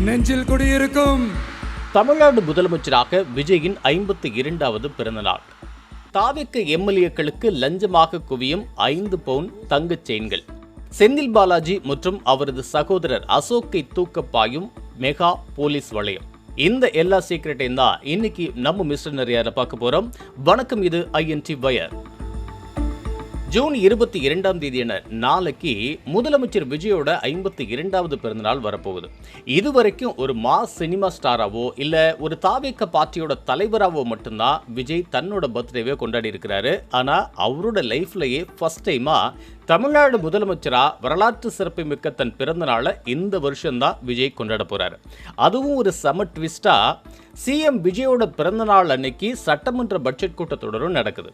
நெஞ்சில் குடியிருக்கும் தமிழ்நாடு முதலமைச்சராக விஜயின் 52வது பிறந்தநாள். தாவேக்க எம்எல்ஏக்களுக்கு லஞ்சமாக குவியும் 5 பவுன் தங்கச் செயின்கள். செந்தில் பாலாஜி மற்றும் அவரது சகோதரர் அசோக்கை தூக்க பாயும் மெகா போலீஸ் வளையம். இந்த எல்லா சீக்கிரட்டையும் தான் இன்னைக்கு நம்ம மிஸ்டர் நிறையார பார்க்க போறோம். வணக்கம், இது ஐஎன்டி வயர். ஜூன் 22ஆம் தேதியான நாளைக்கு முதலமைச்சர் விஜயோட 52வது பிறந்தநாள் வரப்போகுது. இதுவரைக்கும் ஒரு மாஸ் சினிமா ஸ்டாராவோ இல்ல ஒரு தாவேக்க பார்ட்டியோட தலைவராவோ மட்டும்தான் விஜய் தன்னோட பர்த்டேவே கொண்டாடி இருக்கிறாரு. ஆனா அவரோட லைஃப்லயே ஃபர்ஸ்ட் டைமா தமிழ்நாடு முதலமைச்சரா வரலாற்று சிறப்புமிக்க தன் பிறந்த நாளை இந்த வருஷம்தான் விஜய் கொண்டாட போறாரு. அதுவும் ஒரு செம ட்விஸ்டா சிஎம் விஜயோட பிறந்த நாள் அன்னைக்கு சட்டமன்ற பட்ஜெட் கூட்டத்தொடரும் நடக்குது.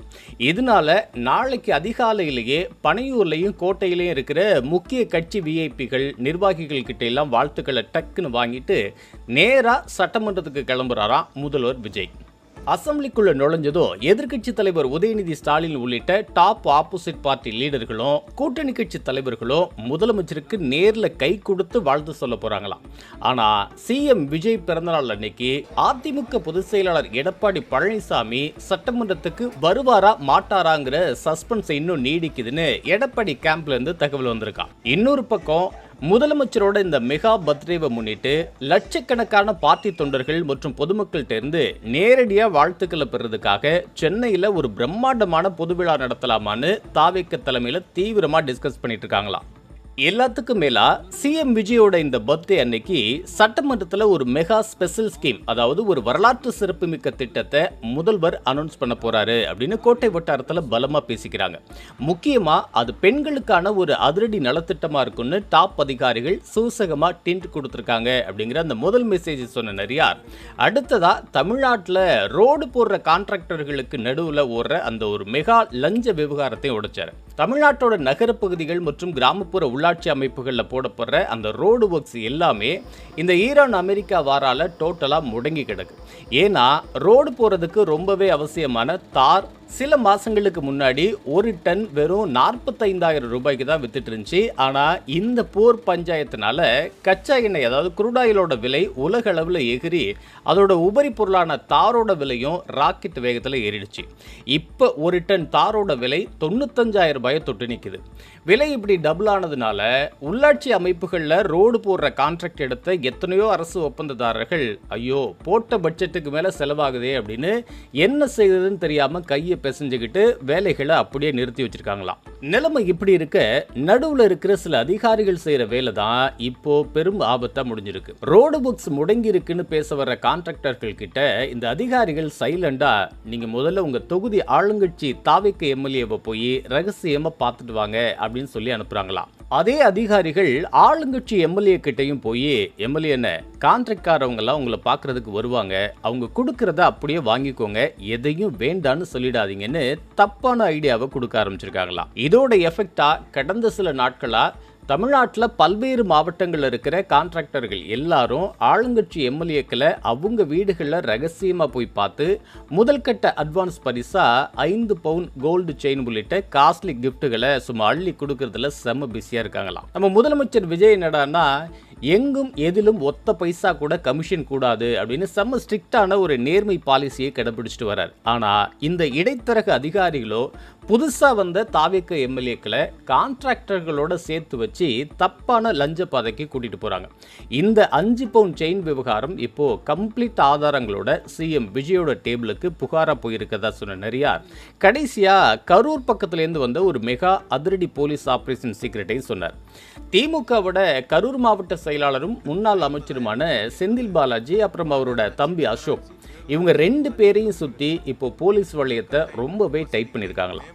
இதனால நாளைக்கு அதிகாலையிலேயே பனையூர்லையும் கோட்டையிலையும் இருக்கிற முக்கிய கட்சி விஐபிகள் நிர்வாகிகள் கிட்ட எல்லாம் வாழ்த்துக்களை டக்குன்னு வாங்கிட்டு நேரா சட்டமன்றத்துக்கு கிளம்புறாராம் முதல்வர் விஜய். அசம்பிளிக்குள்ள நுழைஞ்சதும் எதிர்க்கட்சி தலைவர் உதயநிதி ஸ்டாலின் உள்ளிட்ட டாப் ஆப்போசிட் பார்ட்டி லீடர்களும் கூட்டணி கட்சி தலைவர்களும் முதலமைச்சருக்கு நேர்ல கை கொடுத்து வாழ்த்து சொல்ல போறாங்களாம். ஆனா சிஎம் விஜய் பிறந்தநாள் அன்னைக்கு அதிமுக பொதுச் செயலாளர் எடப்பாடி பழனிசாமி சட்டமன்றத்துக்கு வருவாரா மாட்டாராங்கிற சஸ்பென்ஸ் இன்னும் நீடிக்குதுன்னு எடப்பாடி கேம்ப்ல இருந்து தகவல் வந்திருக்கான். இன்னொரு பக்கம் முதலமைச்சரோட இந்த மெகா பர்த்டேவை முன்னிட்டு லட்சக்கணக்கான பார்ட்டி தொண்டர்கள் மற்றும் பொதுமக்கள்கிட்ட இருந்து நேரடியா வாழ்த்துக்களை பெறதுக்காக சென்னையில் ஒரு பிரம்மாண்டமான பொது விழா நடத்தலாமான்னு தாவேக்க தலைமையில் தீவிரமா டிஸ்கஸ் பண்ணிட்டு இருக்காங்களாம். எல்லாத்துக்கும் மேலா சிஎம் விஜயோட இந்த பர்த்டே அன்னைக்கு சட்டமன்றத்தில் ஒரு மெகா ஸ்பெஷல் ஸ்கீம், அதாவது ஒரு வரலாற்று சிறப்புமிக்க திட்டத்தை முதல்வர் அனௌன்ஸ் பண்ண போறாரு அப்படின்னு கோட்டை வட்டாரத்தில் பலமா பேசிக்கிறாங்க. முக்கியமா அது பெண்களுக்கான ஒரு அதிரடி நலத்திட்டமா இருக்குன்னு டாப் அதிகாரிகள் சூசகமா டிண்ட் கொடுத்துருக்காங்க அப்படிங்கிற அந்த முதல் மெசேஜ் சொன்ன நரியார் அடுத்ததா தமிழ்நாட்டில் ரோடு போடுற கான்ட்ராக்டர்களுக்கு நடுவில் ஓடுற அந்த ஒரு மெகா லஞ்ச விவகாரத்தை உடைச்சாரு. தமிழ்நாட்டோட நகரப்பகுதிகள் மற்றும் கிராமப்புற உள்ளாட்சி அமைப்புகளில் போடப்படுற அந்த ரோடு ஒர்க்ஸ் எல்லாமே இந்த ஈரான் அமெரிக்கா வாரால டோட்டலா முடங்கி கிடக்கு. ஏன்னா ரோடு போறதுக்கு ரொம்பவே அவசியமான தார் சில மாசங்களுக்கு முன்னாடி ஒரு டன் வெறும் 45,000 ரூபாய்க்கு தான் வித்துட்டு இருந்துச்சு. ஆனா இந்த போர் பஞ்சாயத்தினால கச்சா எண்ணெய், அதாவது குருடாயிலோட விலை உலக அளவில் எகிரி அதோட உபரி பொருளான தாரோட விலையும் ராக்கெட் வேகத்தில் ஏறிடுச்சு. இப்போ ஒரு டன் தாரோட விலை 95,000 ரூபாயை தொட்டு நிற்குது. விலை இப்படி டபுள் ஆனதுனால உள்ளாட்சி அமைப்புகளில் ரோடு போடுற கான்ட்ராக்ட் எடுத்த எத்தனையோ அரசு ஒப்பந்ததாரர்கள் ஐயோ போட்ட பட்ஜெட்டுக்கு மேலே செலவாகுதே அப்படின்னு என்ன செய்யறதுன்னு தெரியாம கையை பிசைஞ்சுக்கிட்டு வேலைகளை அப்படியே நிறுத்தி வச்சிருக்காங்களாம். நிலைமை இப்படி இருக்க நடுவில் இருக்கிற சில அதிகாரிகள் செய்யற வேலை தான் இப்போ பெரும் ஆபத்தா முடிஞ்சிருக்கு. ரோடு புக்ஸ் முடங்கி இருக்குன்னு பேச வர்ற கான்ட்ராக்டர்கள் கிட்ட இந்த அதிகாரிகள் சைலண்டா நீங்க முதல்ல உங்க தொகுதி ஆளுங்கட்சி தாவேக்க எம்எல்ஏவை போய் ரகசியமா பார்த்துட்டு வாங்க அப்படின்னு சொல்லி அனுப்புறாங்களாம். அதே அதிகாரிகள் ஆளுங்கட்சி எம்எல்ஏ கிட்டையும் போய் எம்எல்ஏ கான்ட்ராக்ட்காரவங்க எல்லாம் உங்களை பார்க்கறதுக்கு வருவாங்க, அவங்க கொடுக்கறத அப்படியே வாங்கிக்கோங்க, எதையும் வேண்டான்னு சொல்லிடாதீங்கன்னு தப்பான ஐடியாவை கொடுக்க ஆரம்பிச்சிருக்காங்களாம். இதோட எஃபெக்டா கடந்த சில நாட்களா தமிழ்நாட்டில் பல்வேறு மாவட்டங்களில் இருக்கிற கான்ட்ராக்டர்கள் எல்லாரும் ஆளுங்கட்சி எம்எல்ஏக்களை அவங்க வீடுகளில் ரகசியமாக போய் பார்த்து முதல் கட்ட அட்வான்ஸ் பரிசா 5 பவுன் கோல்டு செயின் உள்ளிட்ட காஸ்ட்லி கிஃப்ட்டுகளை சும்மா அள்ளி கொடுக்கறதுல செம்ம பிஸியாக இருக்காங்களாம். நம்ம முதலமைச்சர் விஜய் என்னடான்னா எங்கும் எதிலும் ஒத்த பைசா கூட கமிஷன் கூடாது அப்படின்னு செம்ம ஸ்ட்ரிக்டான ஒரு நேர்மை பாலிசியை கடைபிடிச்சிட்டு வர்றார். ஆனால் இந்த இடைத்தரக அதிகாரிகளோ புதுசாக வந்த தாவேக்க எம்எல்ஏக்களை கான்ட்ராக்டர்களோட சேர்த்து வச்சு தப்பான லஞ்ச பாதைக்கு கூட்டிட்டு போறாங்க. இந்த 5 பவுன் செயின் விவகாரம் இப்போ கம்ப்ளீட் ஆதாரங்களோட சிஎம் விஜயோட டேபிளுக்கு புகாரா போயிருக்கதா சொன்ன நரியார் கடைசியா கரூர் பக்கத்திலேருந்து வந்த ஒரு மெகா அதிரடி போலீஸ் ஆபரேஷன் சீக்ரெட்டை சொன்னார். திமுகவோட கரூர் மாவட்ட செயலாளரும் முன்னாள் அமைச்சருமான செந்தில் பாலாஜி அப்புறம் அவரோட தம்பி அசோக், இவங்க 2 பேரையும் சுற்றி இப்போ போலீஸ் வளையத்தை ரொம்பவே டைட் பண்ணியிருக்காங்களாம்.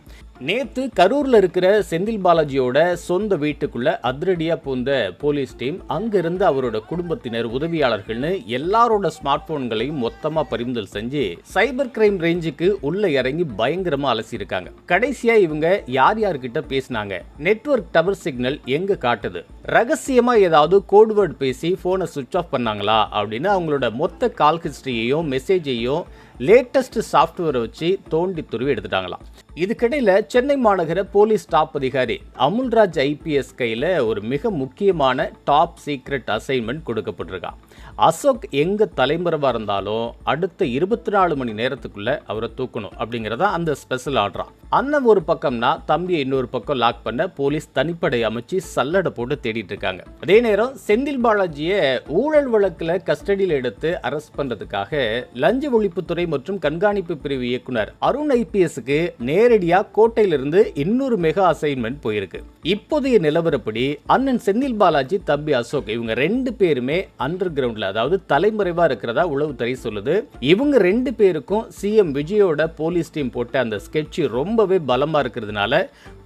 நேற்று கரூரில் இருக்கிற செந்தில் பாலாஜியோட சொந்த வீட்டுக்குள்ள அதிரடியாக பூந்த போலீஸ் டீம் அங்கிருந்து அவரோட குடும்பத்தினர் உதவியாளர்கள்னு எல்லாரோட ஸ்மார்ட் போன்களையும் மொத்தமாக பறிமுதல் செஞ்சு சைபர் கிரைம் ரேஞ்சுக்கு உள்ள இறங்கி பயங்கரமாக அலசியிருக்காங்க. கடைசியாக இவங்க யார் யார்கிட்ட பேசினாங்க, நெட்வொர்க் டவர் சிக்னல் எங்கே காட்டுது, ரகசியமாக ஏதாவது கோட்வேர்ட் பேசி ஃபோனை சுவிட்ச் ஆஃப் பண்ணாங்களா அப்படின்னு அவங்களோட மொத்த கால் ஹிஸ்டரியையும் மெசேஜையும் லேட்டஸ்ட் சாஃப்ட்வேரை வச்சு தோண்டி துருவி எடுத்துட்டாங்களாம். இதுக்கிடையில் சென்னை மாநகர போலீஸ் டாப் அதிகாரி அமுல்ராஜ் ஐபிஎஸ் கையில் ஒரு மிக முக்கியமான டாப் சீக்ரெட் அசைன்மெண்ட் கொடுக்கப்பட்டிருக்கான். அசோக் எங்க தலைமறைவா இருந்தாலும் அடுத்த 24 மணி நேரத்துக்குள்ள அவரை தூக்கணும் அப்படிங்கறதா அந்த ஸ்பெஷல் ஆர்டரா. அண்ணன் ஒரு பக்கம்னா தம்பியை இன்னொரு பக்கம் லாக் பண்ண போலீஸ் தனிப்படை அமைச்சு சல்லடை போட்டு தேடிட்டு இருக்காங்க. அதே நேரம் செந்தில் பாலாஜியை ஊழல் வழக்குல கஸ்டடியில் எடுத்து அரெஸ்ட் பண்றதுக்காக லஞ்ச ஒழிப்புத்துறை மற்றும் கண்காணிப்பு பிரிவு இயக்குனர் அருண் ஐபிஎஸ்க்கு நேரடியா கோட்டையிலிருந்து இன்னொரு மெகா அசைன்மெண்ட் போயிருக்கு. இப்போதைய நிலவரப்படி அண்ணன் செந்தில் பாலாஜி, தம்பி அசோக் இவங்க 2 பேருமே அண்டர் கிரவுண்ட்ல, அதாவது தலைமறைவா இருக்கிறதா உளவுத்துறை சொல்லுது. இவங்க 2 பேருக்கும் சிஎம் விஜயோட போலீஸ் டீம் போட்ட அந்த ஸ்கெட்ச் ரொம்பவே பலமா இருக்கிறதுனால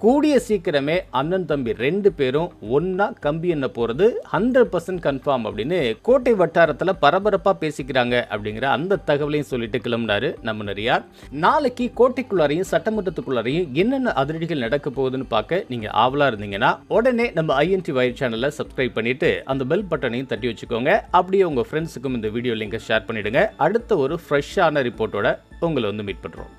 கூடிய சீக்கிரமே அண்ணன் தம்பி 2 பேரும் ஒன்னா கம்பி எண்ண போறது 100% கன்ஃபார்ம் அப்படின்னு கோட்டை வட்டாரத்துல பரபரப்பா பேசிக்கிறாங்க அப்படிங்கிற அந்த தகவலையும் சொல்லிட்டு கிளம்பினாரு நம்ம நரியார். நாளைக்கு கோட்டைக்குள்ளாரையும் சட்டமன்றத்துக்குள்ளாரையும் என்னென்ன அதிரடிகள் நடக்க போகுதுன்னு பார்க்க நீங்க ஆவலா இருந்தீங்கன்னா உடனே நம்ம ஐஎன்டி வைர் சேனலை சப்ஸ்கிரைப் பண்ணிட்டு அந்த பெல் பட்டனையும் தட்டி வச்சுக்கோங்க. அப்படியே உங்க ஃப்ரெண்ட்ஸுக்கும் இந்த வீடியோ லிங்கை ஷேர் பண்ணிடுங்க. அடுத்த ஒரு ஃப்ரெஷ்ஷான ரிப்போர்ட்டோட உங்களை மீட் பண்றோம்.